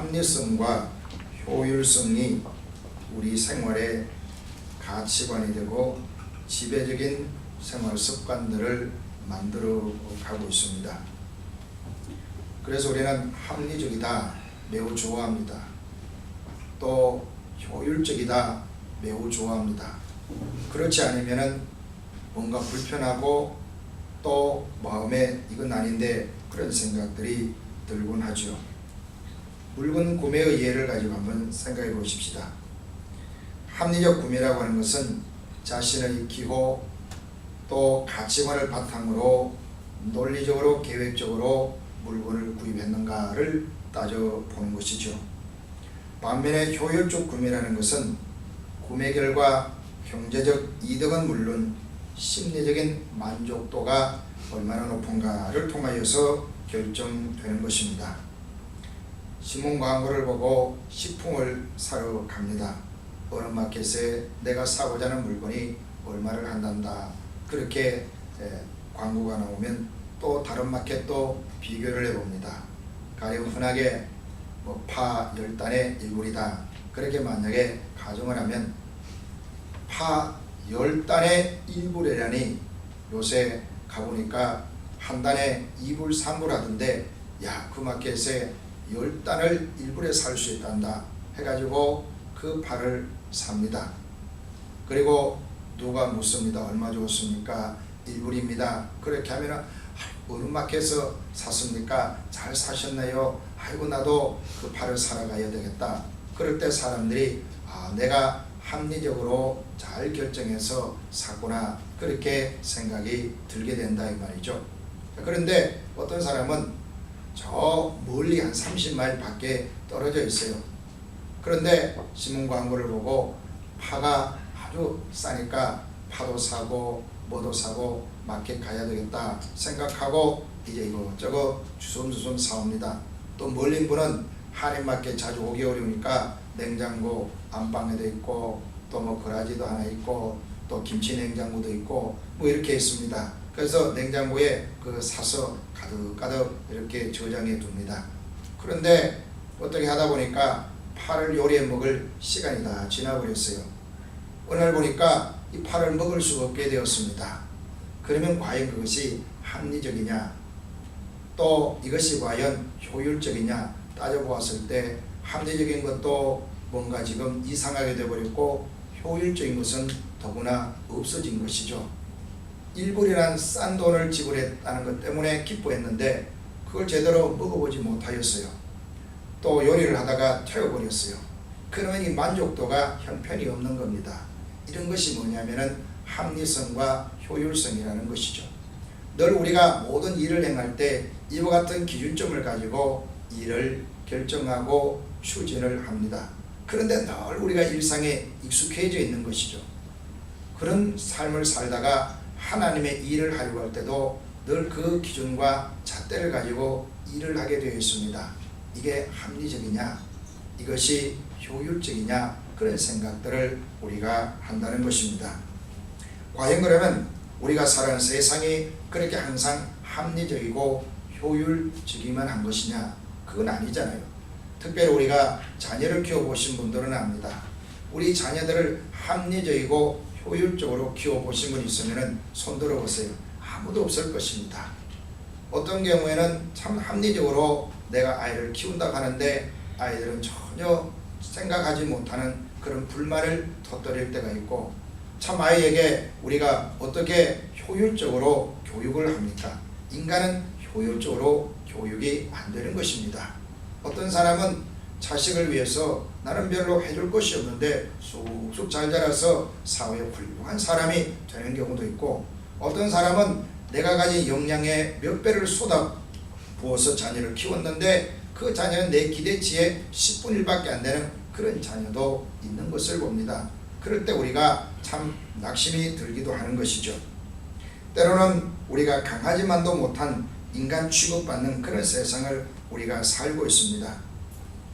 합리성과 효율성이 우리 생활의 가치관이 되고 지배적인 생활 습관들을 만들어 가고 있습니다. 그래서 우리는 합리적이다 매우 좋아합니다. 또 효율적이다 매우 좋아합니다. 그렇지 않으면은 뭔가 불편하고 또 마음에 이건 아닌데 그런 생각들이 들곤 하죠. 물건 구매의 예를 가지고 한번 생각해 보십시다. 합리적 구매라고 하는 것은 자신의 기호 또 가치관을 바탕으로 논리적으로 계획적으로 물건을 구입했는가를 따져보는 것이죠. 반면에 효율적 구매라는 것은 구매 결과 경제적 이득은 물론 심리적인 만족도가 얼마나 높은가를 통하여서 결정되는 것입니다. 신문 광고를 보고 식품을 사러 갑니다. 어느 마켓에 내가 사고자 하는 물건이 얼마를 한단다. 그렇게 광고가 나오면 또 다른 마켓도 비교를 해봅니다. 가령 흔하게 파 10단에 1불이다. 그렇게 만약에 가정을 하면 파 10단에 1불이라니 요새 가보니까 한 단에 2불 3불 하던데 야, 그 마켓에 10단을 1불에 살 수 있단다 해가지고 그 파를 삽니다. 그리고 누가 묻습니다. 얼마 줬습니까? 1불입니다. 그렇게 하면 어느 마켓에서 샀습니까? 잘 사셨나요? 아이고 나도 그 파를 사러 가야 되겠다. 그럴 때 사람들이 내가 합리적으로 잘 결정해서 샀구나 그렇게 생각이 들게 된다 이 말이죠. 그런데 어떤 사람은 저 멀리 한 30마일 밖에 떨어져 있어요. 그런데 신문 광고를 보고 파가 아주 싸니까 파도 사고 뭐도 사고 마켓 가야 되겠다 생각하고 이제 이것저것 주섬주섬 사옵니다. 또 멀린 분은 한인마켓 자주 오기 어려우니까 냉장고 안방에도 있고 또 그라지도 하나 있고 또 김치 냉장고도 있고 이렇게 있습니다. 그래서 냉장고에 사서 가득가득 이렇게 저장해 둡니다. 그런데 어떻게 하다 보니까 파를 요리해 먹을 시간이 다 지나버렸어요. 어느 날 보니까 이 파를 먹을 수가 없게 되었습니다. 그러면 과연 그것이 합리적이냐 또 이것이 과연 효율적이냐 따져보았을 때 합리적인 것도 뭔가 지금 이상하게 되어버렸고 효율적인 것은 더구나 없어진 것이죠. 1불이란 싼 돈을 지불했다는 것 때문에 기뻐했는데 그걸 제대로 먹어보지 못하였어요. 또 요리를 하다가 태워버렸어요. 그러면 이 만족도가 형편이 없는 겁니다. 이런 것이 뭐냐면은 합리성과 효율성이라는 것이죠. 늘 우리가 모든 일을 행할 때 이와 같은 기준점을 가지고 일을 결정하고 추진을 합니다. 그런데 늘 우리가 일상에 익숙해져 있는 것이죠. 그런 삶을 살다가 하나님의 일을 하려고 할 때도 늘 그 기준과 잣대를 가지고 일을 하게 되어 있습니다. 이게 합리적이냐 이것이 효율적이냐 그런 생각들을 우리가 한다는 것입니다. 과연 그러면 우리가 살아가는 세상이 그렇게 항상 합리적이고 효율적이만 한 것이냐? 그건 아니잖아요. 특별히 우리가 자녀를 키워보신 분들은 압니다. 우리 자녀들을 합리적이고 효율적으로 키워보신 분 있으면 손 들어보세요. 아무도 없을 것입니다. 어떤 경우에는 참 합리적으로 내가 아이를 키운다고 하는데 아이들은 전혀 생각하지 못하는 그런 불만을 터뜨릴 때가 있고 참 아이에게 우리가 어떻게 효율적으로 교육을 합니까? 인간은 효율적으로 교육이 안 되는 것입니다. 어떤 사람은 자식을 위해서 나는 별로 해줄 것이 없는데 쑥쑥 잘 자라서 사회에 훌륭한 사람이 되는 경우도 있고 어떤 사람은 내가 가진 역량의 몇 배를 쏟아 부어서 자녀를 키웠는데 그 자녀는 내 기대치의 10분의 1밖에 안 되는 그런 자녀도 있는 것을 봅니다. 그럴 때 우리가 참 낙심이 들기도 하는 것이죠. 때로는 우리가 강하지만도 못한 인간 취급받는 그런 세상을 우리가 살고 있습니다.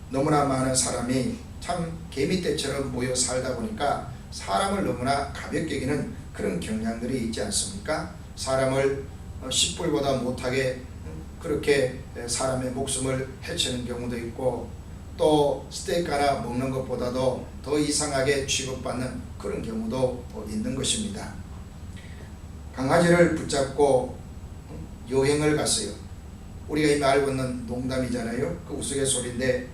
너무나 많은 사람이 참 개미떼처럼 모여 살다 보니까 사람을 너무나 가볍게 여기는 그런 경향들이 있지 않습니까? 사람을 10불보다 못하게 그렇게 사람의 목숨을 해치는 경우도 있고 또 스테이크 하나 먹는 것보다도 더 이상하게 취급받는 그런 경우도 있는 것입니다. 강아지를 붙잡고 여행을 갔어요. 우리가 이미 알고 있는 농담이잖아요. 그 우스갯소리인데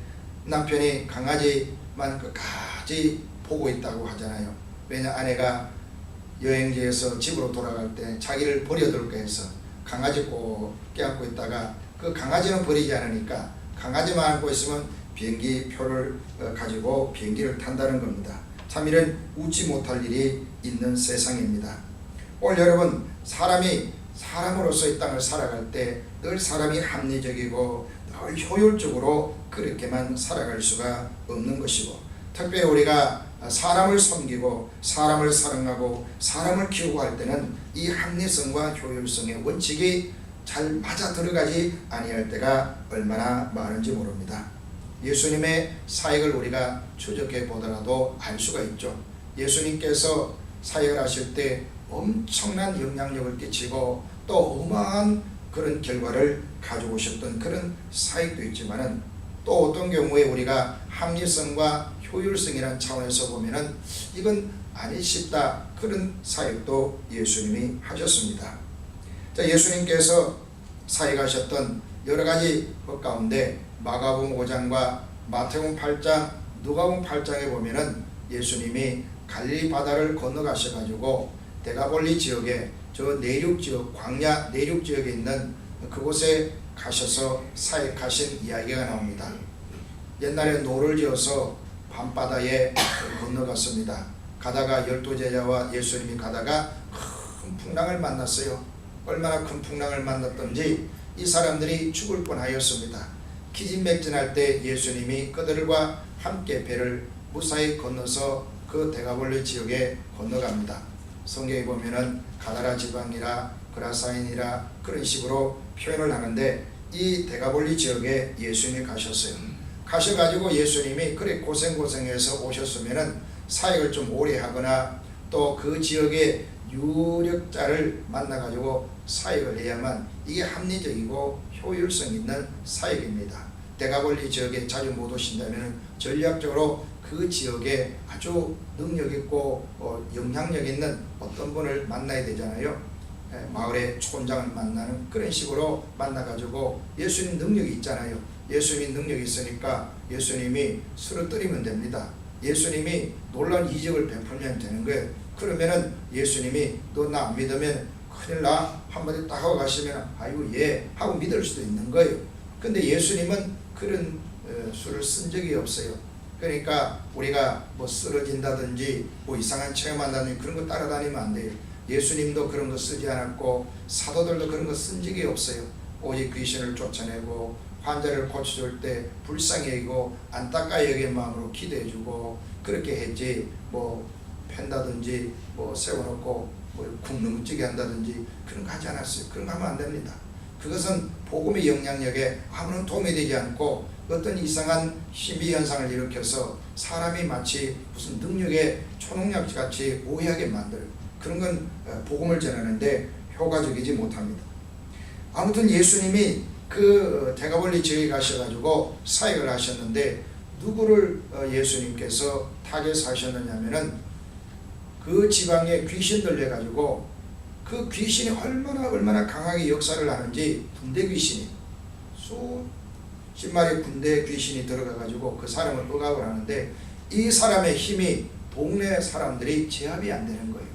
남편이 강아지만 끝까지 보고 있다고 하잖아요. 왜냐, 아내가 여행지에서 집으로 돌아갈 때 자기를 버려둘까 해서 강아지 꼭 껴안고 있다가 그 강아지는 버리지 않으니까 강아지만 안고 있으면 비행기 표를 가지고 비행기를 탄다는 겁니다. 참 이런 웃지 못할 일이 있는 세상입니다. 오늘 여러분, 사람이 사람으로서 이 땅을 살아갈 때 늘 사람이 합리적이고 늘 효율적으로 그렇게만 살아갈 수가 없는 것이고, 특별히 우리가 사람을 섬기고 사람을 사랑하고 사람을 키우고 할 때는 이 합리성과 효율성의 원칙이 잘 맞아 들어가지 아니할 때가 얼마나 많은지 모릅니다. 예수님의 사역을 우리가 추적해 보더라도 알 수가 있죠. 예수님께서 사역을 하실 때 엄청난 영향력을 끼치고 또 어마어마한 그런 결과를 가지고 오셨던 그런 사역도 있지만은 또 어떤 경우에 우리가 합리성과 효율성이라는 차원에서 보면은 이건 아니 싶다, 그런 사역도 예수님이 하셨습니다. 자, 예수님께서 사역하셨던 여러 가지 것 가운데 마가복음 5장과 마태복음 8장, 누가복음 8장에 보면은 예수님이 갈릴리 바다를 건너가셔가지고 데가볼리 지역에, 저 내륙 지역, 광야 내륙 지역에 있는 그곳에 가셔서 사역하신 이야기가 나옵니다. 옛날에 노를 지어서 밤바다에 건너갔습니다. 가다가 12제자와 예수님이 가다가 큰 풍랑을 만났어요. 얼마나 큰 풍랑을 만났던지 이 사람들이 죽을 뻔하였습니다. 기진맥진할 때 예수님이 그들과 함께 배를 무사히 건너서 그 데가볼리 지역에 건너갑니다. 성경에 보면은 가다라 지방이라 그라사인이라 그런 식으로 표현을 하는데 이 데가볼리 지역에 예수님이 가셨어요. 가셔가지고 예수님이 그래 고생해서 오셨으면은 사역을 좀 오래 하거나 또 그 지역의 유력자를 만나가지고 사역을 해야만 이게 합리적이고 효율성 있는 사역입니다. 데가볼리 지역에 자주 못 오신다면 전략적으로 그 지역에 아주 능력있고 영향력 있는 어떤 분을 만나야 되잖아요. 마을의 촌장을 만나는 그런 식으로 만나가지고 예수님 능력이 있잖아요. 예수님이 능력이 있으니까 예수님이 쓰러뜨리면 됩니다. 예수님이 놀라운 이적을 베풀면 되는 거예요. 그러면은 예수님이 너 나 안 믿으면 큰일 나 한마디 딱 하고 가시면 아이고 예 하고 믿을 수도 있는 거예요. 근데 예수님은 그런 수를 쓴 적이 없어요. 그러니까 우리가 뭐 쓰러진다든지 뭐 이상한 체험한다든지 그런 거 따라다니면 안 돼요. 예수님도 그런 거 쓰지 않았고 사도들도 그런 거 쓴 적이 없어요. 오직 귀신을 쫓아내고 환자를 고쳐줄 때 불쌍히 여기고 안타까이 여긴 마음으로 기도해주고 그렇게 했지, 뭐 팬다든지 뭐 세워놓고 뭐 굶는찌게 한다든지 그런 거 하지 않았어요. 그런 거 하면 안 됩니다. 그것은 복음의 영향력에 아무런 도움이 되지 않고 어떤 이상한 신비 현상을 일으켜서 사람이 마치 무슨 능력의 초능력 같이 오해하게 만들어요. 그런 건 복음을 전하는데 효과적이지 못합니다. 아무튼 예수님이 그 데가볼리 지역에 가셔가지고 사역을 하셨는데 누구를 예수님께서 타겟하셨느냐면은 그 지방에 귀신 들려가지고 그 귀신이 얼마나 강하게 역사를 하는지 군대 귀신이 수십 마리 군대 귀신이 들어가가지고 그 사람을 억압을 하는데 이 사람의 힘이 동네 사람들이 제압이 안 되는 거예요.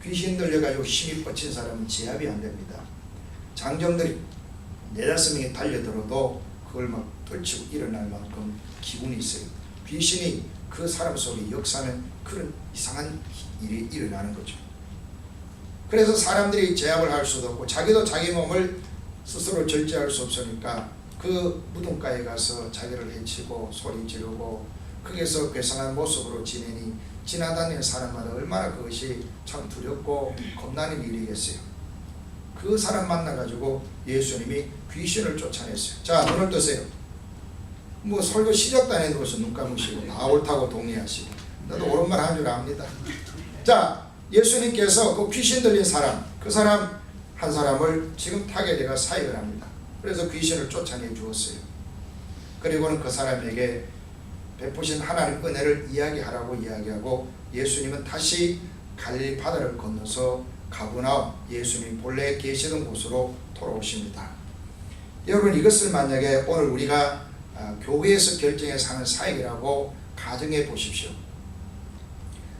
귀신 들려가지고 힘이 뻗친 사람은 제압이 안 됩니다. 장정들이 4-5명이 달려들어도 그걸 막 떨치고 일어날 만큼 기운이 있어요. 귀신이 그 사람 속에 역사하는 그런 이상한 일이 일어나는 거죠. 그래서 사람들이 제압을 할 수도 없고 자기도 자기 몸을 스스로 절제할 수 없으니까 그 무덤가에 가서 자기를 해치고 소리 지르고 거기서 괴상한 모습으로 지내니 지나다니는 사람마다 얼마나 그것이 참 두렵고 겁나는 일이겠어요. 그 사람 만나가지고 예수님이 귀신을 쫓아냈어요. 자, 눈을 뜨세요. 뭐 설교 시작도 안 해놓고서 눈 감으시고 다 옳다고 동의하시고 나도 옳은 말 한 줄 압니다. 자, 예수님께서 그 귀신 들린 사람, 그 사람 한 사람을 지금 타겟에가 사역을 합니다. 그래서 귀신을 쫓아내 주었어요. 그리고는 그 사람에게 베푸신 하나님 은혜를 이야기하라고 이야기하고 예수님은 다시 갈릴리 바다를 건너서 가버나움, 예수님이 본래 계시던 곳으로 돌아오십니다. 여러분, 이것을 만약에 오늘 우리가 교회에서 결정해서 하는 사역이라고 가정해 보십시오.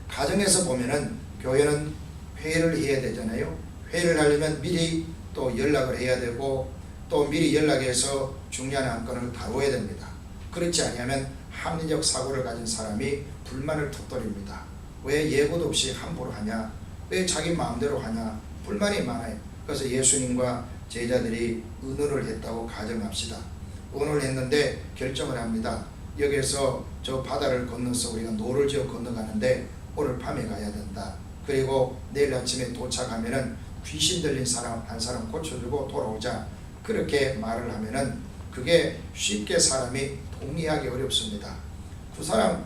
가정에서 보면은 교회는 회의를 해야 되잖아요. 회의를 하려면 미리 또 연락을 해야 되고 또 미리 연락해서 중요한 안건을 다뤄야 됩니다. 그렇지 않으면 합리적 사고를 가진 사람이 불만을 터뜨립니다. 왜 예고도 없이 함부로 하냐? 왜 자기 마음대로 하냐? 불만이 많아요. 그래서 예수님과 제자들이 의논을 했다고 가정합시다. 의논을 했는데 결정을 합니다. 여기에서 저 바다를 건너서 우리가 노를 지어 건너가는데 오늘 밤에 가야 된다. 그리고 내일 아침에 도착하면은 귀신 들린 사람 한 사람 고쳐주고 돌아오자. 그렇게 말을 하면은 그게 쉽게 사람이 동의하기 어렵습니다. 그 사람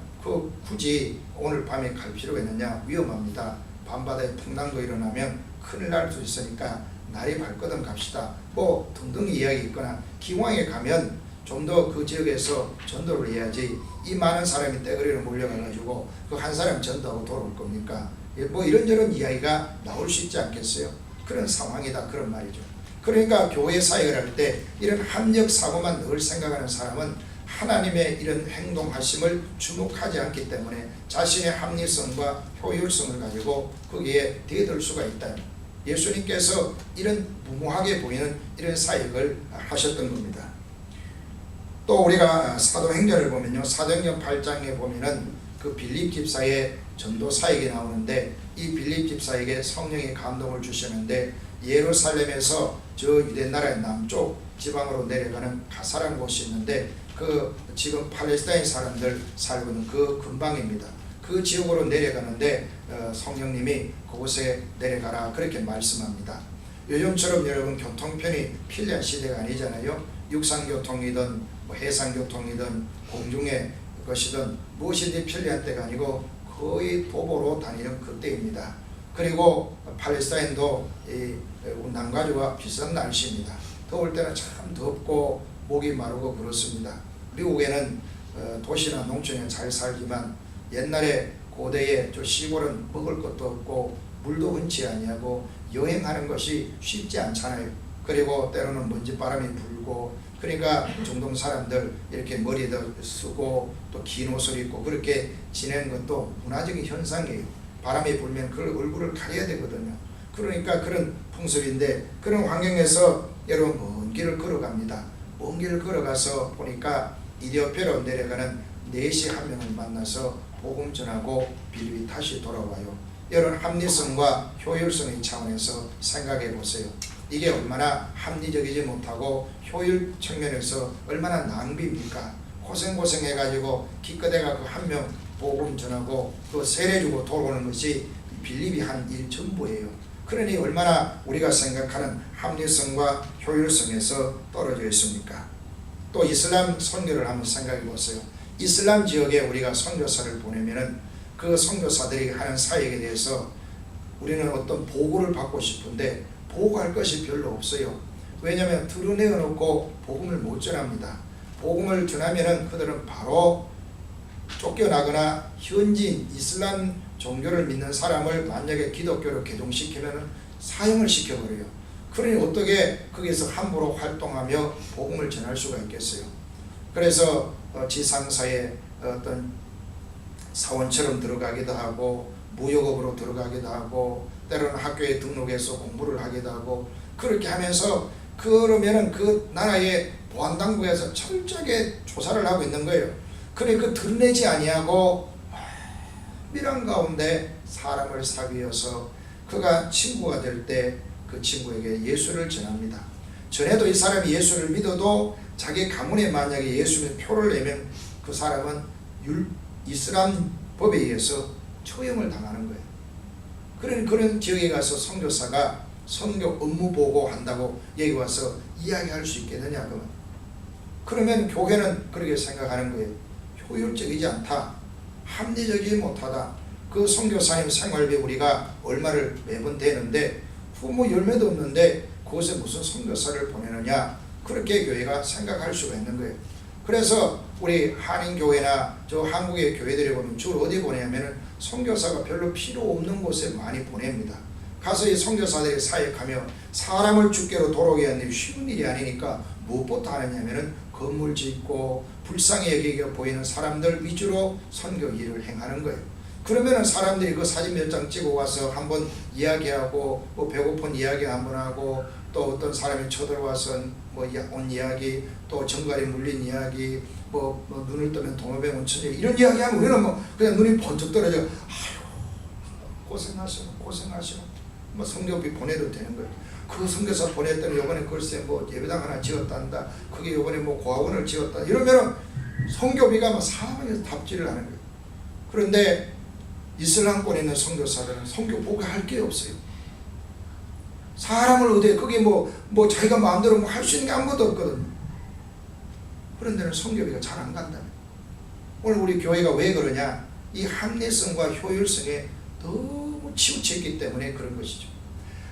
굳이 오늘 밤에 갈 필요가 있느냐? 위험합니다. 밤바다에 풍랑도 일어나면 큰일 날 수 있으니까 날이 밝거든 갑시다. 뭐 등등 이야기 있거나 기왕에 가면 좀 더 그 지역에서 전도를 해야지 이 많은 사람이 떼거리로 몰려가가지고 그 한 사람 전도하고 돌아올 겁니까? 뭐 이런저런 이야기가 나올 수 있지 않겠어요? 그런 상황이다 그런 말이죠. 그러니까 교회 사역을 할 때 이런 합력 사고만 늘 생각하는 사람은 하나님의 이런 행동하심을 주목하지 않기 때문에 자신의 합리성과 효율성을 가지고 거기에 대들 수가 있다. 예수님께서 이런 무모하게 보이는 이런 사역을 하셨던 겁니다. 또 우리가 사도행전을 보면요, 사도행전 8장에 보면은 그 빌립 집사의 전도 사역이 나오는데 이 빌립 집사에게 성령이 감동을 주시는데 예루살렘에서 저 유대 나라의 남쪽 지방으로 내려가는 가사라는 곳이 있는데 그 지금 팔레스타인 사람들 살고 있는 그 근방입니다. 그 지역으로 내려가는데 성령님이 그곳에 내려가라 그렇게 말씀합니다. 요즘처럼 여러분 교통편이 필요한 시대가 아니잖아요. 육상교통이든 뭐 해상교통이든 공중의 것이든 무엇이든 편리한 때가 아니고 거의 도보로 다니는 그때입니다. 그리고 팔레스타인도 이 남가주와 비슷한 날씨입니다. 더울 때는 참 덥고 목이 마르고 그렇습니다. 미국에는 도시나 농촌에 잘 살지만 옛날에 고대에 저 시골은 먹을 것도 없고 물도 흔치 아니하고 여행하는 것이 쉽지 않잖아요. 그리고 때로는 먼지바람이 불고 그러니까 중동 사람들 이렇게 머리도 쓰고 또 긴 옷을 입고 그렇게 지내는 것도 문화적인 현상이에요. 바람이 불면 그 얼굴을 가려야 되거든요. 그러니까 그런 풍습인데 그런 환경에서 여러분 먼 길을 걸어갑니다. 먼 길을 걸어가서 보니까 이디오피아로 내려가는 넷이 한 명을 만나서 복음 전하고 빌립이 다시 돌아와요. 여러분 합리성과 효율성의 차원에서 생각해 보세요. 이게 얼마나 합리적이지 못하고 효율 측면에서 얼마나 낭비입니까? 고생해가지고 기껏해가 그 한 명 복음 전하고 그 세례주고 돌아오는 것이 빌립이 한 일 전부예요. 그러니 얼마나 우리가 생각하는 합리성과 효율성에서 떨어져 있습니까? 또 이슬람 선교를 한번 생각해 보세요. 이슬람 지역에 우리가 선교사를 보내면은 그 선교사들이 하는 사역에 대해서 우리는 어떤 보고를 받고 싶은데 보고할 것이 별로 없어요. 왜냐하면 드러내어 놓고 복음을 못 전합니다. 복음을 전하면은 그들은 바로 쫓겨나거나 현지인 이슬람 종교를 믿는 사람을 만약에 기독교로 개종시키면 사형을 시켜버려요. 그러니 어떻게 거기서 함부로 활동하며 복음을 전할 수가 있겠어요. 그래서 지상사에 어떤 사원처럼 들어가기도 하고 무역업으로 들어가기도 하고 때로는 학교에 등록해서 공부를 하기도 하고 그렇게 하면서 그러면은 그 나라의 보안당국에서 철저하게 조사를 하고 있는 거예요. 그러니까 드러내지 아니하고 미란 가운데 사람을 사귀어서 그가 친구가 될 때 그 친구에게 예수를 전합니다. 전에도 이 사람이 예수를 믿어도 자기 가문에 만약에 예수의 표를 내면 그 사람은 이슬람 법에 의해서 처형을 당하는 거예요. 그런 지역에 가서 선교사가 선교 업무 보고한다고 여기 와서 이야기할 수 있겠느냐 그러면 교회는 그렇게 생각하는 거예요. 효율적이지 않다. 합리적이지 못하다. 그 선교사님 생활비 우리가 얼마를 매번 대는데 뭐 열매도 없는데 그곳에 무슨 선교사를 보내느냐 그렇게 교회가 생각할 수가 있는 거예요. 그래서 우리 한인교회나 저 한국의 교회들이 보면 주로 어디 보내냐면은 선교사가 별로 필요 없는 곳에 많이 보냅니다. 가서 이 선교사들이 사역하며 사람을 주께로 돌아오게 하는 일이 쉬운 일이 아니니까 무엇부터 하느냐면은 건물 짓고 불쌍히 여기게 보이는 사람들 위주로 선교 일을 행하는 거예요. 그러면은 사람들이 그 사진 몇 장 찍어 와서 한번 이야기하고 뭐 배고픈 이야기 한번 하고 또 어떤 사람이 쳐들어와서 뭐 온 이야기 또 정갈이 물린 이야기 뭐 눈을 뜨면 동호배 온천이 이런 이야기하면 우리는 뭐 그냥 눈이 번쩍 떨어져. 아유 고생하시고 뭐 성교비 보내도 되는 거예요. 그 선교사 보냈더니 요번에 글쎄 뭐 예배당 하나 지었단다. 그게 요번에 뭐 고아원을 지었다. 이러면은 선교비가 뭐 사방에서 답지를 하는 거예요. 그런데 이슬람권에 있는 선교사들은 선교 보고 할 게 없어요. 사람을 어디에 거기 뭐 자기가 마음대로 뭐 할 수 있는 게 아무것도 없거든요. 그런 데는 선교비가 잘 안 간다. 오늘 우리 교회가 왜 그러냐? 이 합리성과 효율성에 너무 치우쳤기 때문에 그런 것이죠.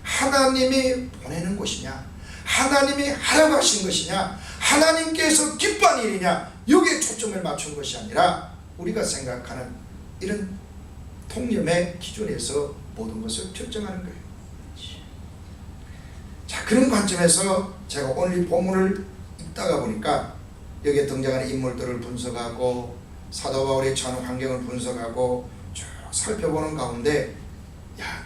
하나님이 보내는 것이냐, 하나님이 하라고 하신 것이냐, 하나님께서 기뻐하는 일이냐, 여기에 초점을 맞춘 것이 아니라 우리가 생각하는 이런 통념의 기준에서 모든 것을 결정하는 거예요. 자, 그런 관점에서 제가 오늘 이 본문을 읽다가 보니까 여기에 등장하는 인물들을 분석하고 사도 바울이 처한 환경을 분석하고 쭉 살펴보는 가운데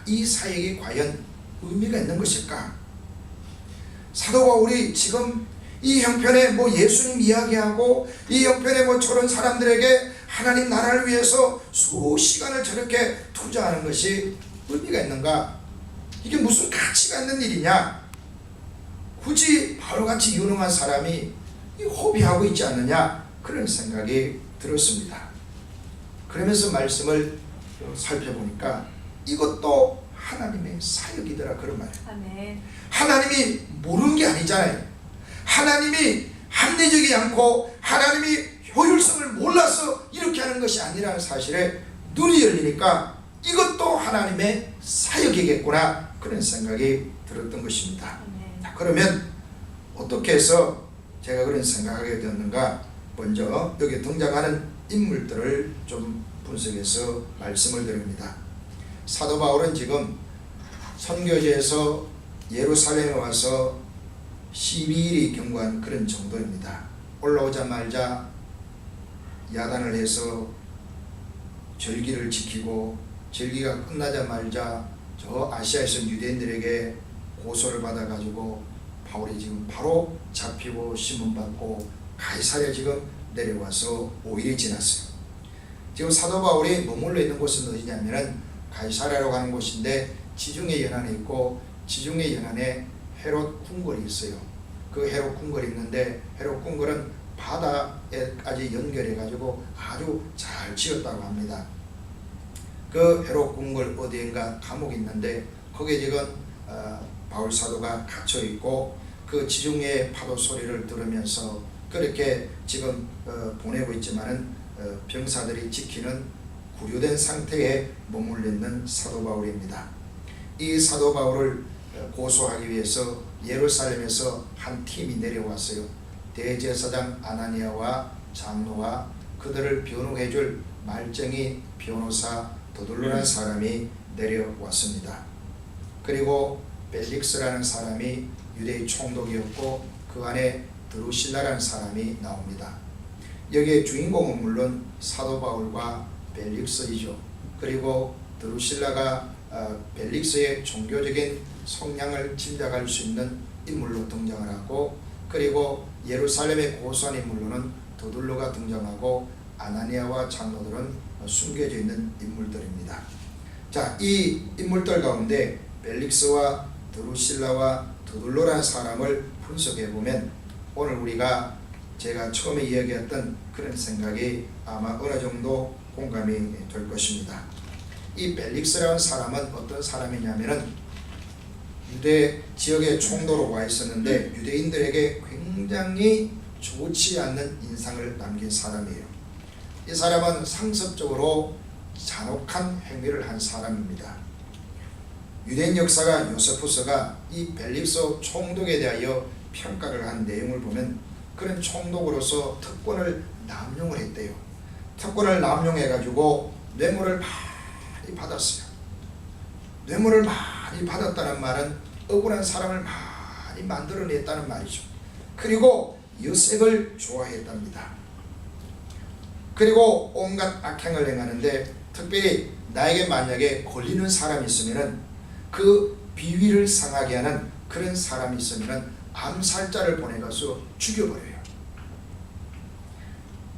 이 사역이 과연 의미가 있는 것일까? 사도 바울이 지금 이 형편에 뭐 예수님 이야기하고 이 형편에 뭐 저런 사람들에게 하나님 나라를 위해서 수시간을 저렇게 투자하는 것이 의미가 있는가? 이게 무슨 가치가 있는 일이냐? 굳이 바울같이 유능한 사람이 허비하고 있지 않느냐? 그런 생각이 들었습니다. 그러면서 말씀을 살펴보니까 이것도 하나님의 사역이더라 그런 말이에요. 아멘. 하나님이 모르는 게 아니잖아요. 하나님이 합리적이지 않고 하나님이 효율성을 몰라서 이렇게 하는 것이 아니라는 사실에 눈이 열리니까 이것도 하나님의 사역이겠구나 그런 생각이 들었던 것입니다. 자, 그러면 어떻게 해서 제가 그런 생각하게 되었는가? 먼저 여기 등장하는 인물들을 좀 분석해서 말씀을 드립니다. 사도 바울은 지금 선교지에서 예루살렘에 와서 12일이 경과한 그런 정도입니다. 올라오자마자 야단을 해서 절기를 지키고 절기가 끝나자마자 저 아시아에서 유대인들에게 고소를 받아가지고 바울이 지금 바로 잡히고 신문받고 가이사랴에 지금 내려와서 5일이 지났어요. 지금 사도 바울이 머물러 있는 곳은 어디냐면은 가이사랴로 가는 곳인데 지중해 연안에 있고 지중해 연안에 헤롯 궁궐이 있어요. 그 헤롯 궁궐이 있는데 헤롯 궁궐은 바다에까지 연결해 가지고 아주 잘 지었다고 합니다. 그 헤롯 궁궐 어디인가 감옥이 있는데 거기에 지금 바울 사도가 갇혀 있고 그 지중해 파도 소리를 들으면서 그렇게 지금 보내고 있지만은 병사들이 지키는 구류된 상태에 머물러 있는 사도 바울입니다. 이 사도 바울을 고소하기 위해서 예루살렘에서 한 팀이 내려왔어요. 대제사장 아나니아와 장로와 그들을 변호해줄 말쟁이 변호사 도둘로라는 사람이 내려왔습니다. 그리고 벨릭스라는 사람이 유대의 총독이었고 그 안에 드루실라라는 사람이 나옵니다. 여기에 주인공은 물론 사도 바울과 벨릭스이죠. 그리고 드루실라가 벨릭스의 종교적인 성향을 짐작할 수 있는 인물로 등장을 하고 그리고 예루살렘에 고소한 인물로는 도둘로가 등장하고 아나니아와 장로들은 숨겨져 있는 인물들입니다. 자, 이 인물들 가운데 벨릭스와 드루실라와 도둘로라는 사람을 분석해 보면 오늘 우리가 제가 처음에 이야기했던 그런 생각이 아마 어느 정도 공감이 될 것입니다. 이 벨릭스라는 사람은 어떤 사람이냐면은 유대 지역의 총독으로 와 있었는데 유대인들에게 굉장히 좋지 않는 인상을 남긴 사람이에요. 이 사람은 상습적으로 잔혹한 행위를 한 사람입니다. 유대인 역사가 요세푸스가 이 벨릭스 총독에 대하여 평가를 한 내용을 보면 그런 총독으로서 특권을 남용을 했대요. 특권을 남용해가지고 뇌물을 많이 받았어요. 뇌물을 많이 받았다는 말은 억울한 사람을 많이 만들어냈다는 말이죠. 그리고 여색을 좋아했답니다. 그리고 온갖 악행을 행하는데, 특별히 나에게 만약에 걸리는 사람이 있으면은 그 비위를 상하게 하는 그런 사람이 있으면은 암살자를 보내가서 죽여버려요.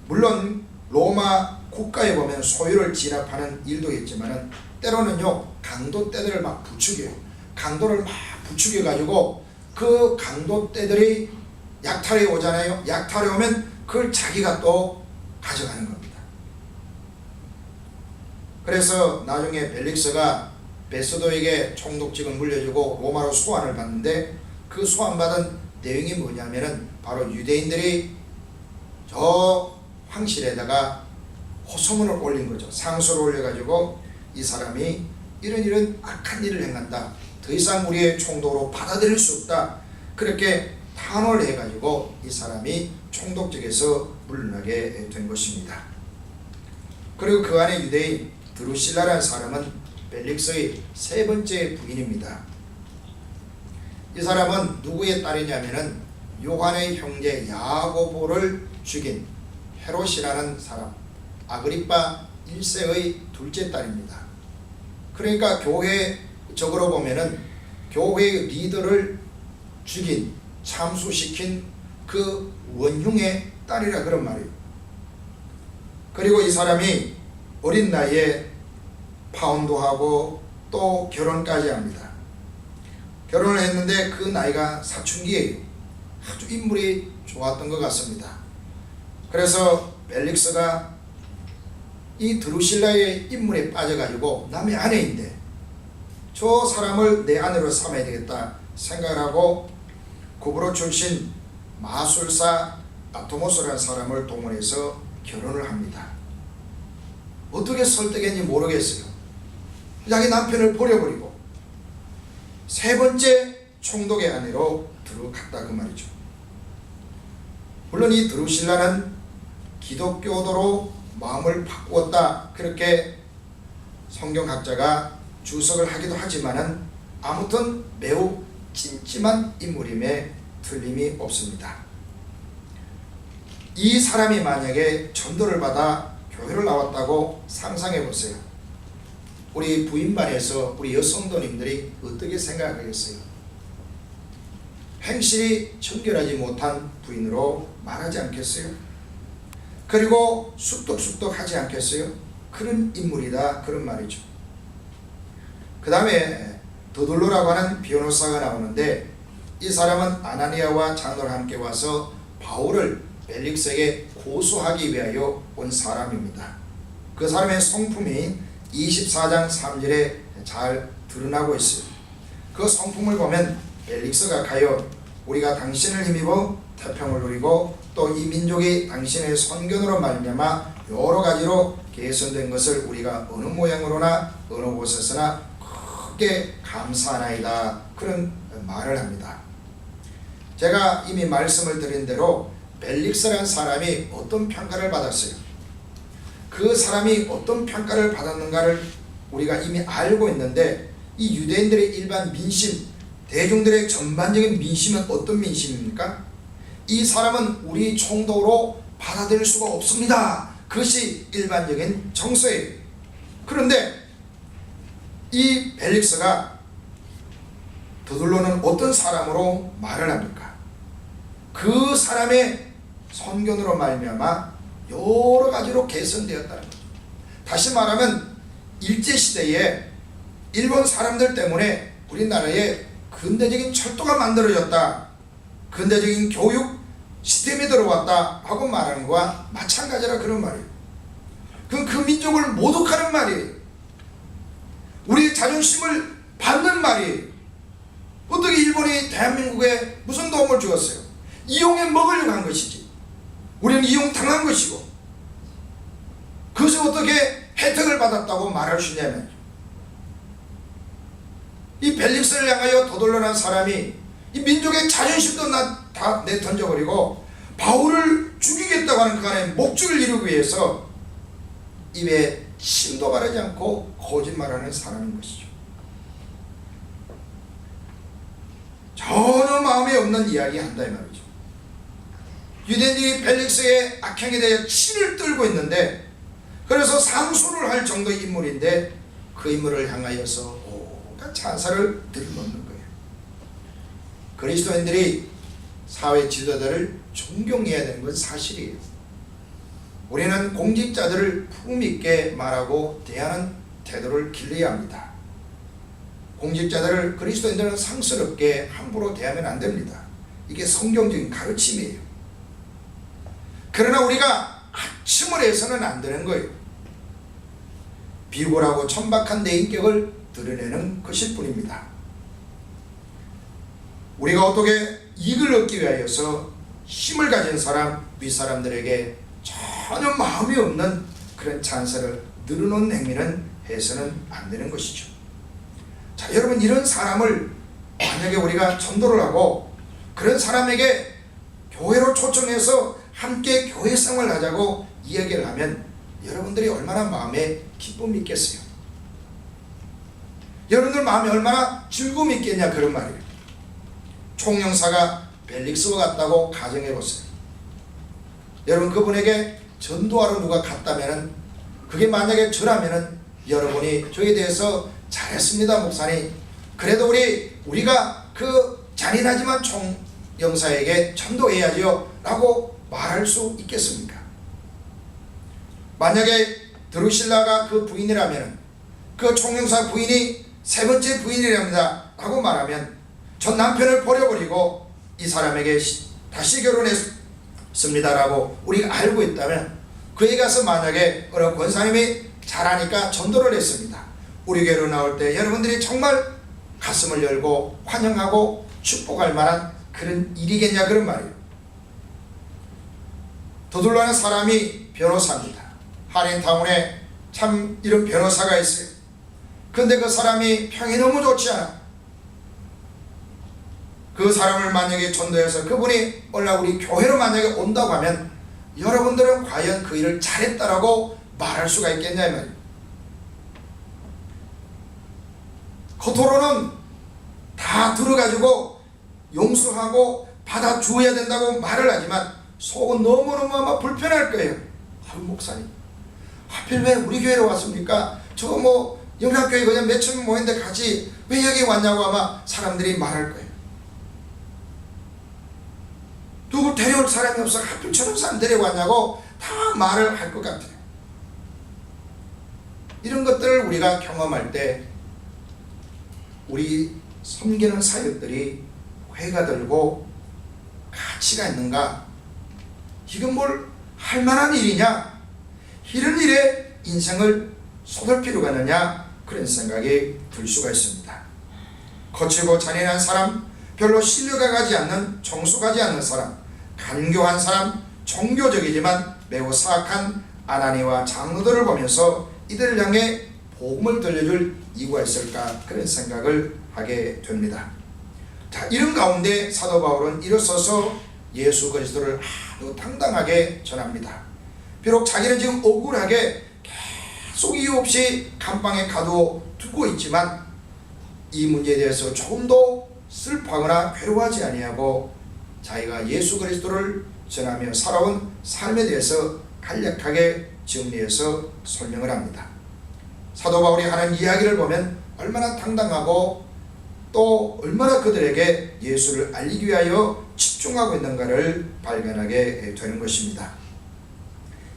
물론 로마 국가에 보면 소유를 진압하는 일도 있지만은 때로는요 강도떼들을 막 부추겨요. 강도를 막 부추겨가지고 그 강도떼들이 약탈에 오잖아요. 약탈에 오면 그걸 자기가 또 가져가는 겁니다. 그래서 나중에 벨릭스가 베스도에게 총독직을 물려주고 로마로 소환을 받는데, 그 소환받은 내용이 뭐냐면은 바로 유대인들이 저 황실에다가 호소문을 올린 거죠. 상소를 올려가지고 이 사람이 이런 악한 일을 행한다, 더 이상 우리의 총독으로 받아들일 수 없다, 그렇게 탄원을 해가지고 이 사람이 총독직에서 물러나게 된 것입니다. 그리고 그 안에 유대인 드루실라라는 사람은 벨릭스의 세 번째 부인입니다. 이 사람은 누구의 딸이냐면은 요한의 형제 야고보를 죽인 헤롯이라는 사람, 아그리파 1세의 둘째 딸입니다. 그러니까 교회적으로 보면은 교회의 리더를 죽인, 참수시킨 그 원흉의 딸이라 그런 말이에요. 그리고 이 사람이 어린 나이에 파혼도 하고 또 결혼까지 합니다. 결혼을 했는데 그 나이가 사춘기예요. 아주 인물이 좋았던 것 같습니다. 그래서 벨릭스가 이 드루실라의 인물에 빠져가지고 남의 아내인데 저 사람을 내 아내로 삼아야 되겠다 생각을 하고 구브로 출신 마술사 아토모스라는 사람을 동원해서 결혼을 합니다. 어떻게 설득했는지 모르겠어요. 자기 남편을 버려버리고 세 번째 총독의 아내로 들어갔다 그 말이죠. 물론 이 드루실라는 기독교도로 마음을 바꾸었다, 그렇게 성경학자가 주석을 하기도 하지만은 아무튼 매우 찜찜한 인물임에 틀림이 없습니다. 이 사람이 만약에 전도를 받아 교회를 나왔다고 상상해 보세요. 우리 부인반에서 우리 여성도님들이 어떻게 생각하겠어요? 행실이 청결하지 못한 부인으로 말하지 않겠어요? 그리고 쑥덕쑥덕 하지 않겠어요? 그런 인물이다 그런 말이죠. 그 다음에 더둘로라고 하는 변호사가 나오는데, 이 사람은 아나니아와 장로와 함께 와서 바울을 벨릭스에게 고소하기 위하여 온 사람입니다. 그 사람의 성품이 24장 3절에 잘 드러나고 있어요. 그 성품을 보면 벨릭스가 가여 우리가 당신을 힘입어 태평을 누리고 또 이 민족이 당신의 선견으로 말미암아 여러 가지로 개선된 것을 우리가 어느 모양으로나 어느 곳에서나 크게 감사하나이다 그런 말을 합니다. 제가 이미 말씀을 드린 대로 벨릭스라는 사람이 어떤 평가를 받았어요. 그 사람이 어떤 평가를 받았는가를 우리가 이미 알고 있는데, 이 유대인들의 일반 민심, 대중들의 전반적인 민심은 어떤 민심입니까? 이 사람은 우리 총독으로 받아들일 수가 없습니다. 그것이 일반적인 정서예요. 그런데 이 벨릭스가 더둘로는 어떤 사람으로 말을 합니까? 그 사람의 선견으로 말미암아 여러 가지로 개선되었다는 거죠. 다시 말하면 일제시대에 일본 사람들 때문에 우리나라에 근대적인 철도가 만들어졌다, 근대적인 교육 시스템이 들어왔다 하고 말하는 것과 마찬가지라 그런 말이에요. 그건 그 민족을 모독하는 말이에요. 우리의 자존심을 받는 말이에요. 어떻게 일본이 대한민국에 무슨 도움을 주었어요? 이용해 먹으려고 한 것이지. 우리는 이용당한 것이고, 그것을 어떻게 혜택을 받았다고 말할 수 있냐면, 이 벨릭스를 향하여 더둘러난 사람이 이 민족의 자존심도 다 내던져버리고 바울을 죽이겠다고 하는 그간의 목적을 이루기 위해서 입에 침도 바르지 않고 거짓말하는 사람인 것이죠. 전혀 마음에 없는 이야기 한다 이 말이죠. 유대인들이 벨릭스의 악행에 대해 치를 떨고 있는데, 그래서 상소를 할 정도의 인물인데 그 인물을 향하여서 온갖 자살을 들이놓는 거예요. 그리스도인들이 사회 지도자들을 존경해야 되는 건 사실이에요. 우리는 공직자들을 품있게 말하고 대하는 태도를 길러야 합니다. 공직자들을 그리스도인들은 상스럽게 함부로 대하면 안 됩니다. 이게 성경적인 가르침이에요. 그러나 우리가 아첨을 해서는 안 되는 거예요. 비굴하고 천박한 내 인격을 드러내는 것일 뿐입니다. 우리가 어떻게 이익을 얻기 위하여서 힘을 가진 사람, 윗사람들에게 전혀 마음이 없는 그런 찬사를 늘어놓는 행위는 해서는 안 되는 것이죠. 자, 여러분, 이런 사람을 만약에 우리가 전도를 하고 그런 사람에게 교회로 초청해서 함께 교회 생활을 하자고 이야기를 하면 여러분들이 얼마나 마음에 기쁨이 있겠어요? 여러분들 마음에 얼마나 즐거움이 있겠냐, 그런 말이에요. 총영사가 벨릭스와 같다고 가정해 보세요. 여러분, 그분에게 전도하러 누가 갔다면은, 그게 만약에 저라면은 여러분이 저에 대해서 잘했습니다 목사님, 그래도 우리가 그 잔인하지만 총영사에게 전도해야지요 라고 말할 수 있겠습니까? 만약에 드루실라가 그 부인이라면, 그 총영사 부인이 세 번째 부인이랍니다 라고 말하면, 전 남편을 버려버리고 이 사람에게 다시 결혼했습니다 라고 우리가 알고 있다면, 그에 가서 만약에 어느 권사님이 잘하니까 전도를 했습니다, 우리 교회로 나올 때 여러분들이 정말 가슴을 열고 환영하고 축복할 만한 그런 일이겠냐, 그런 말이에요. 더둘러는 사람이 변호사입니다. 한인타운에 참 이런 변호사가 있어요. 근데 그 사람이 평이 너무 좋지 않아. 그 사람을 만약에 전도해서 그분이 오늘 우리 교회로 만약에 온다고 하면 여러분들은 과연 그 일을 잘했다라고 말할 수가 있겠냐 이 말이에요. 겉으로는 다 들어가지고 용서하고 받아주어야 된다고 말을 하지만 속은 너무너무 아마 불편할 거예요. 아유, 목사님, 하필 왜 우리 교회로 왔습니까? 저거 뭐 영락교회 그냥 몇천 명 모였는데 같이 왜 여기 왔냐고 아마 사람들이 말할 거예요. 누구 데려올 사람이 없어 하필 저런 사람 데려왔냐고 다 말을 할 것 같아요. 이런 것들을 우리가 경험할 때 우리 섬기는 사역들이 회가 들고 가치가 있는가? 이건 뭘 할 만한 일이냐? 이런 일에 인생을 쏟을 필요가 있느냐? 그런 생각이 들 수가 있습니다. 거칠고 잔인한 사람, 별로 신뢰가 가지 않는, 정숙하지 않는 사람, 간교한 사람, 종교적이지만 매우 사악한 아나니와 장로들을 보면서 이들을 향해 복음을 들려줄 이유가 있을까, 그런 생각을 하게 됩니다. 자, 이런 가운데 사도 바울은 일어서서 예수 그리스도를 아주 당당하게 전합니다. 비록 자기는 지금 억울하게 계속 이유 없이 감방에 가두어 두고 있지만 이 문제에 대해서 조금도 슬퍼하거나 괴로워하지 아니하고 자기가 예수 그리스도를 전하며 살아온 삶에 대해서 간략하게 정리해서 설명을 합니다. 사도 바울이 하는 이야기를 보면 얼마나 당당하고 또 얼마나 그들에게 예수를 알리기 위하여 집중하고 있는가를 발견하게 되는 것입니다.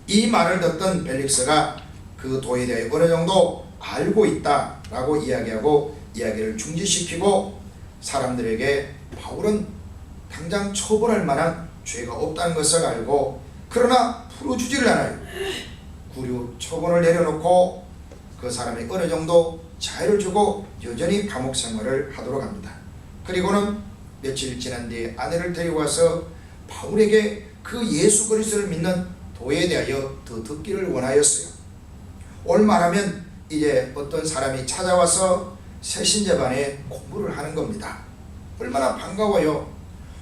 이 말을 듣던 벨릭스가 그 도에 대해 어느 정도 알고 있다라고 이야기하고 이야기를 중지시키고 사람들에게 바울은 당장 처벌할 만한 죄가 없다는 것을 알고 그러나 풀어주지를 않아요. 구류 처분을 내려놓고 그 사람이 어느 정도 자유를 주고 여전히 감옥 생활을 하도록 합니다. 그리고는 며칠 지난 뒤에 아내를 데리고 와서 바울에게 그 예수 그리스도를 믿는 도에 대하여 더 듣기를 원하였어요. 올 말하면 이제 어떤 사람이 찾아와서 새신제반에 공부를 하는 겁니다. 얼마나 반가워요.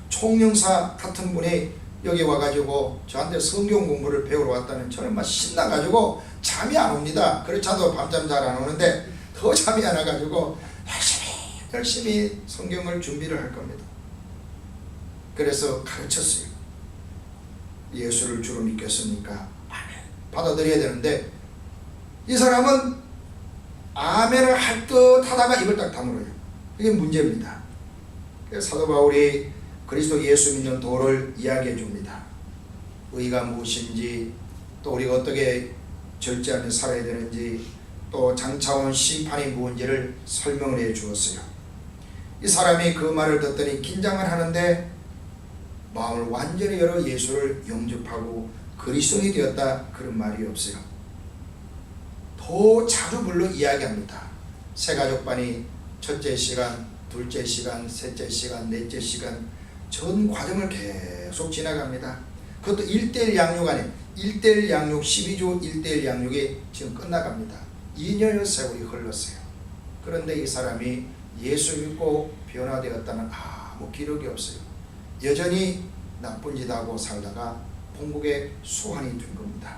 총영사 같은 분이 여기 와가지고 저한테 성경 공부를 배우러 왔다는 저는 막 신나가지고 잠이 안 옵니다. 그렇지 않아도 밤잠 잘 안 오는데 더 잠이 안 와가지고 열심히 성경을 준비를 할 겁니다. 그래서 가르쳤어요. 예수를 주로 믿겠습니까? 아멘. 받아들여야 되는데 이 사람은 아멘을 할 듯 하다가 입을 딱 다물어요. 이게 문제입니다. 그래서 사도 바울이 그리스도 예수 믿는 도를 이야기해 줍니다. 의가 무엇인지, 또 우리가 어떻게 절제하며 살아야 되는지, 또 장차온 심판이 무엇인지를 설명을 해 주었어요. 이 사람이 그 말을 듣더니 긴장을 하는데 마음을 완전히 열어 예수를 영접하고 그리스도인이 되었다, 그런 말이 없어요. 더 자주 불러 이야기합니다. 새가족반이 첫째 시간, 둘째 시간, 셋째 시간, 넷째 시간 전 과정을 계속 지나갑니다. 그것도 1:1 양육 아니에요. 1:1 양육, 12주 1:1 양육이 지금 끝나갑니다. 2년의 세월이 흘렀어요. 그런데 이 사람이 예수 믿고 변화되었다는 아무 기록이 없어요. 여전히 나쁜 짓 하고 살다가 본국의 수환이 된 겁니다.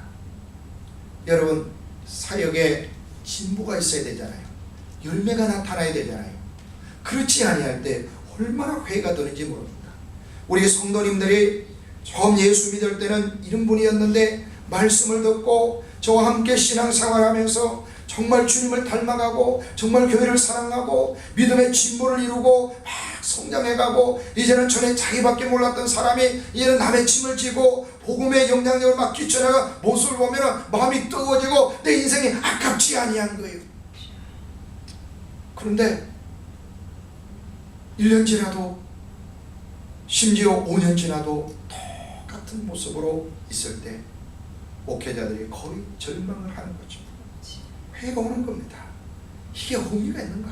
여러분, 사역에 진보가 있어야 되잖아요. 열매가 나타나야 되잖아요. 그렇지 아니할 때 얼마나 회의가 드는지 모릅니다. 우리 성도님들이 처음 예수 믿을 때는 이런 분이었는데 말씀을 듣고 저와 함께 신앙생활하면서 정말 주님을 닮아가고 정말 교회를 사랑하고 믿음의 진보를 이루고 막 성장해가고, 이제는 전에 자기밖에 몰랐던 사람이 이제는 남의 짐을 지고 복음의 영향력을 막 끼쳐나가 모습을 보면 마음이 뜨거워지고 내 인생이 아깝지 아니한 거예요. 그런데 1년 지나도 심지어 5년 지나도 똑같은 모습으로 있을 때 목회자들이 거의 절망을 하는 거죠. 회의가 오는 겁니다. 이게 의미가 있는가?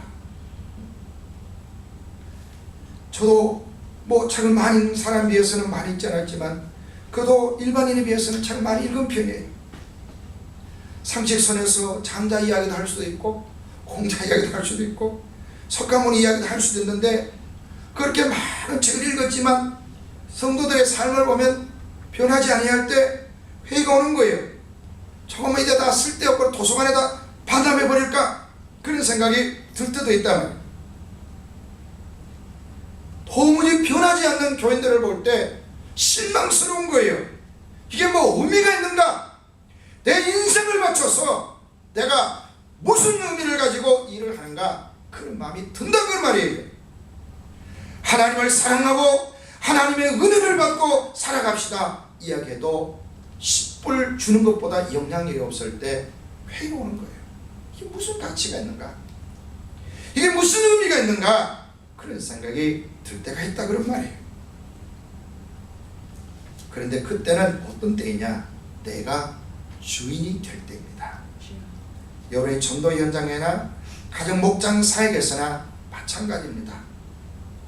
저도 뭐 책을 많이 읽는 사람에 비해서는 많이 읽지 않았지만 그래도 일반인에 비해서는 책을 많이 읽은 편이에요. 상식선에서 장자 이야기도 할 수도 있고 공자 이야기도 할 수도 있고 석가모니 이야기도 할 수도 있는데, 그렇게 많은 책을 읽었지만 성도들의 삶을 보면 변하지 아니할 때 회의가 오는 거예요. 조금만 이제 다 쓸데없고 도서관에다 반납해버릴까, 그런 생각이 들 때도 있다면, 도무지 변하지 않는 교인들을 볼 때 실망스러운 거예요. 이게 뭐 의미가 있는가? 내 인생을 바쳐서 내가 무슨 의미를 가지고 일을 하는가, 그런 마음이 든다는 말이에요. 하나님을 사랑하고 하나님의 은혜를 받고 살아갑시다 이야기해도 10불 주는 것보다 영향력이 없을 때 회의가 오는 거예요. 이게 무슨 가치가 있는가? 이게 무슨 의미가 있는가? 그런 생각이 들 때가 있다, 그런 말이에요. 그런데 그때는 어떤 때이냐? 내가 주인이 될 때입니다. 여러분의 전도 현장이나 가정 목장 사역에서나 마찬가지입니다.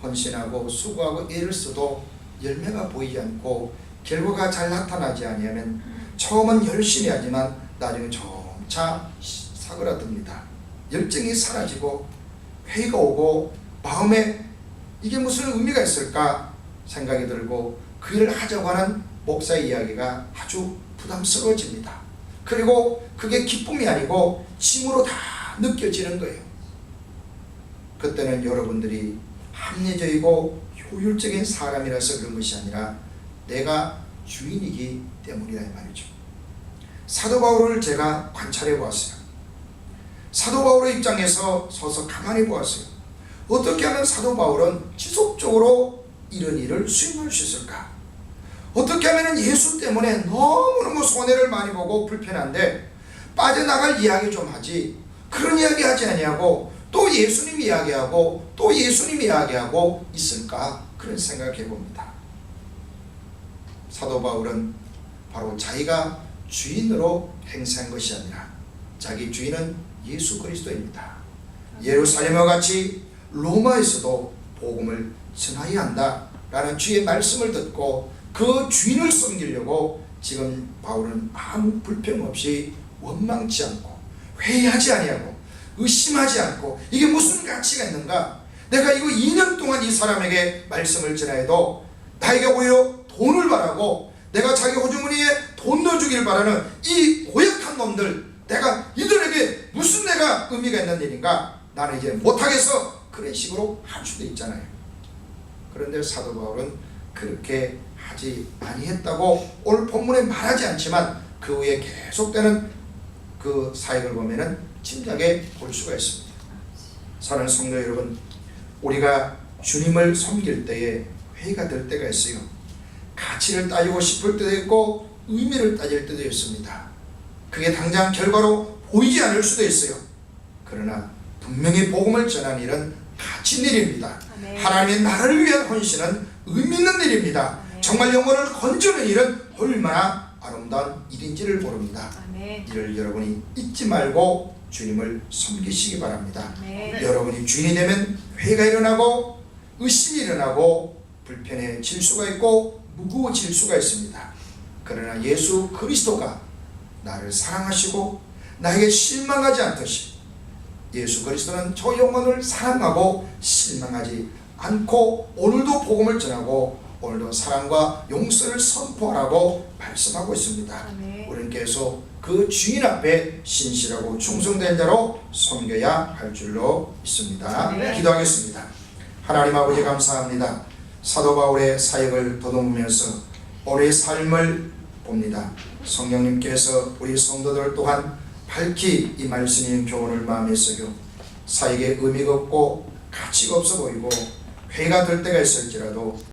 헌신하고 수고하고 애를 써도 열매가 보이지 않고 결과가 잘 나타나지 아니하면 처음은 열심히 하지만 나중에 점차 사그라듭니다. 열정이 사라지고 회의가 오고 마음에 이게 무슨 의미가 있을까 생각이 들고 그 일을 하자고 하는 목사의 이야기가 아주 부담스러워집니다. 그리고 그게 기쁨이 아니고 짐으로 다 느껴지는 거예요. 그때는 여러분들이 합리적이고 효율적인 사람이라서 그런 것이 아니라 내가 주인이기 때문이다, 이 말이죠. 사도 바울을 제가 관찰해 보았어요. 사도 바울의 입장에서 서서 가만히 보았어요. 어떻게 하면 사도 바울은 지속적으로 이런 일을 수행할 수 있을까? 어떻게 하면 예수 때문에 너무너무 손해를 많이 보고 불편한데 빠져나갈 이야기 좀 하지, 그런 이야기 하지 아니하고 또 예수님 이야기하고 또 예수님 이야기하고 있을까, 그런 생각해 봅니다. 사도 바울은 바로 자기가 주인으로 행세한 것이 아니라 자기 주인은 예수 그리스도입니다. 예루살렘과 같이 로마에서도 복음을 전하여야 한다 라는 주의 말씀을 듣고 그 주인을 섬기려고 지금 바울은 아무 불평 없이 원망치 않고 회의하지 아니하고 의심하지 않고 이게 무슨 가치가 있는가? 내가 이거 2년 동안 이 사람에게 말씀을 전해도 나에게 오히려 돈을 바라고 내가 자기 호주머니에 돈 넣어주길 바라는 이 고약한 놈들, 내가 이들에게 무슨 내가 의미가 있는 일인가, 나는 이제 못하겠어, 그런 식으로 할 수도 있잖아요. 그런데 사도 바울은 그렇게 하지 아니했다고 오늘 본문에 말하지 않지만 그 후에 계속되는 그 사역을 보면은 짐작해 볼 수가 있습니다. 사랑하는 성도 여러분, 우리가 주님을 섬길 때에 회의가 될 때가 있어요. 가치를 따지고 싶을 때도 있고 의미를 따질 때도 있습니다. 그게 당장 결과로 보이지 않을 수도 있어요. 그러나 분명히 복음을 전하는 일은 가치 있는 일입니다. 아멘. 하나님의 나라를 위한 헌신은 의미 있는 일입니다. 아멘. 정말 영혼을 건지는 일은 얼마나 아름다운 일인지를 모릅니다. 아멘. 이를 여러분이 잊지 말고 주님을 섬기시기 바랍니다. 아멘. 여러분이 주인이 되면 회의가 일어나고 의심이 일어나고 불편해질 수가 있고 무거워질 수가 있습니다. 그러나 예수 그리스도가 나를 사랑하시고 나에게 실망하지 않듯이 예수 그리스도는 저 영혼을 사랑하고 실망하지 않고 오늘도 복음을 전하고 오늘도 사랑과 용서를 선포하라고 말씀하고 있습니다. 아멘. 우리는 계속 그 주인 앞에 신실하고 충성된 자로 섬겨야 할 줄로 믿습니다. 아멘. 기도하겠습니다. 하나님 아버지 감사합니다. 사도 바울의 사역을 더듬으면서 오늘의 삶을 봅니다. 성령님께서 우리 성도들 또한 밝히 이 말씀인 교훈을 마음에 새겨 사역에 의미가 없고 가치가 없어 보이고 회의가 될 때가 있을지라도